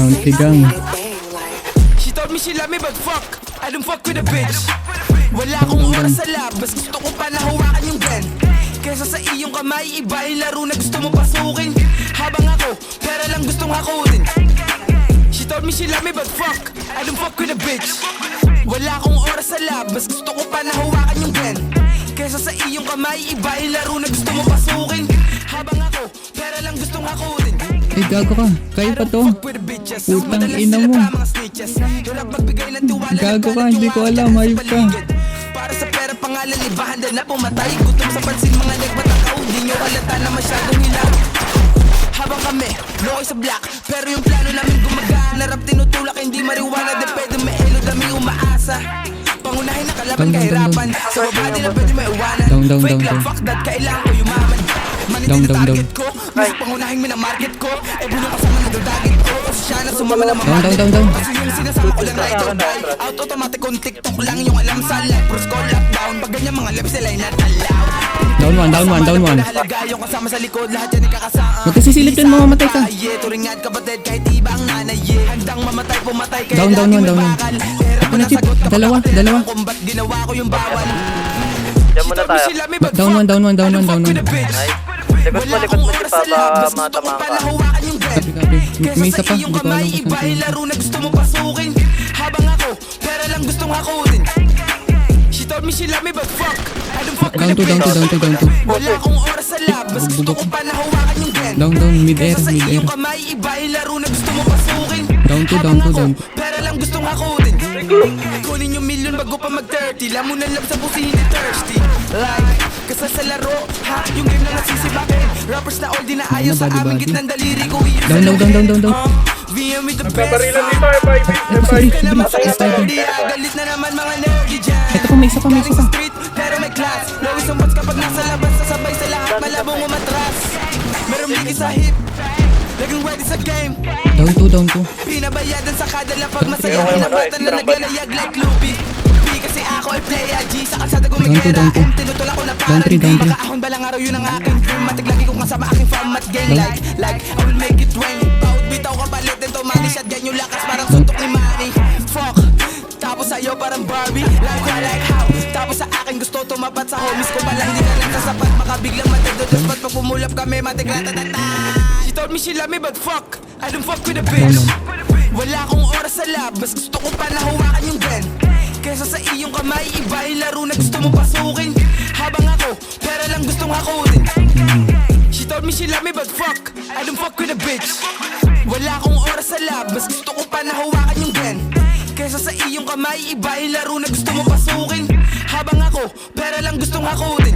Bounty gang. She told me she love me but fuck, I don't fuck with a bitch. Wala akong oras sa labas, gusto ko pa nahawakan yung gun. Kesa sa iyong kamay, iba yung laro na gusto mo pasukin. Habang ako, pera lang gustong hakutin. She told me she love me but fuck, I don't fuck with a bitch. Wala akong oras sa labas, gusto ko pa nahawakan yung gun. Kesa sa iyong kamay, iba yung laro na gusto mo pasukin. Habang ako, pera lang gustong hakutin. Ay, gago ka. Kayo pa to. Putang ina mo. Gago ka, hindi ko alam. Ayop ka. Para sa pera pangalan, ibahanda na pumatay. Gutom sa pansin, mga nagbatakaw. Di nyo halata na masyadong hilaw. Habang kami, lokoy sa black. Pero yung plano namin gumagana. Rap tinutulak, hindi mariwana. Depende may elo, dami umaasa. Pangunahin na kalaban, kahirapan. Sa baba di na pwede may iwanan. Fake love, fuck that, kailangan ko yumaman. Maniti na target ko, mas pangunahin minamarket ko. Eh buno ka sa mga nagdadagit ko. Kasi siya na sumama na mamarket ko. Kasi yung sinasama ko lang ride or die. Out automatic kung TikTok lang yung alam sa life. Pros ko lockdown, pag ganyan mga lips sila ay not allowed. Down one. Halaga yung kasama sa likod, lahat yan ikakasama. Huwag kasi silip yun, mamamatay ka. Turingan kapatid, kahit iba ang nanay. Handang mamatay, pumatay, kaya Down lagi may one. bakal. Pera ko na sagot, Dalawa. kung ba't ginawa ko yung bawal. Diyan muna tayo. Down one. Likod mo si Papa, matama ka. May isa pa. Hindi ko alam kung iba yung laro na gusto mo pasukin. Habang ako, pera lang gustong hakutin. She told me she love me but fuck, I don't fuck with a bitch. Down to. Wala akong oras sa labas, gusto ko pa nahawakan yung gun. Down, mid-air. Kesa sa iyong kamay, iba yung laro na gusto mo pasukin. Down to. Pera lang gustong hakutin. Kunin yung million bago pa mag-30. Lamunan lang sa pusi, hindi thirsty. Like, kasa sa laro, ha? Yung game lang nasisibakin. Rappers na all di na ayaw sa aming gitnang daliri ko. Down. VM with the best. Nagpaparilan dito, Ka na masakit, galit na naman mga nerdy dyan. Ito pa, may isa pa. Galing sa street, pero may class. Lawis ang bats kapag nasa labas. Sasabay sa lahat, malabong umatras. Merong ligi sa hip, laging ready sa game. Down to. Pinabayadan sa kada lapag masaya. Pinapatan na naglalayag like Lupi. Kasi ako ay playa G. Sa kalsada gumigera. Tinutulak ko na parang di makaahon balang araw yun ang aking dream. Matig lagi kong kasama aking format game. Like I will make it rain. Bawat bitaw kapalit nito money shot. Yan yung lakas parang suntok ni Manny. Fuck. Tapos sa'yo parang Barbie. Like how. Tapos sa akin gusto tumapat sa homies ko palang di na lang sasapat. Makabiglang matagdodos ba't pag pumulap kami matig ratatata. She told me she love me but fuck, I don't fuck with a bitch. Wala akong oras sa labas, gusto ko pa nahawakan yung gun. Kesa sa iyong kamay, iba yung laro na gusto mo pasukin. Habang ako, pera lang gustong hakutin. She told me she love me but fuck, I don't fuck with a bitch. Wala akong oras sa labas, gusto ko pa nahawakan yung gun. Kesa sa iyong kamay, iba yung laro na gusto mo pasukin. Habang ako, pera lang gustong hakutin.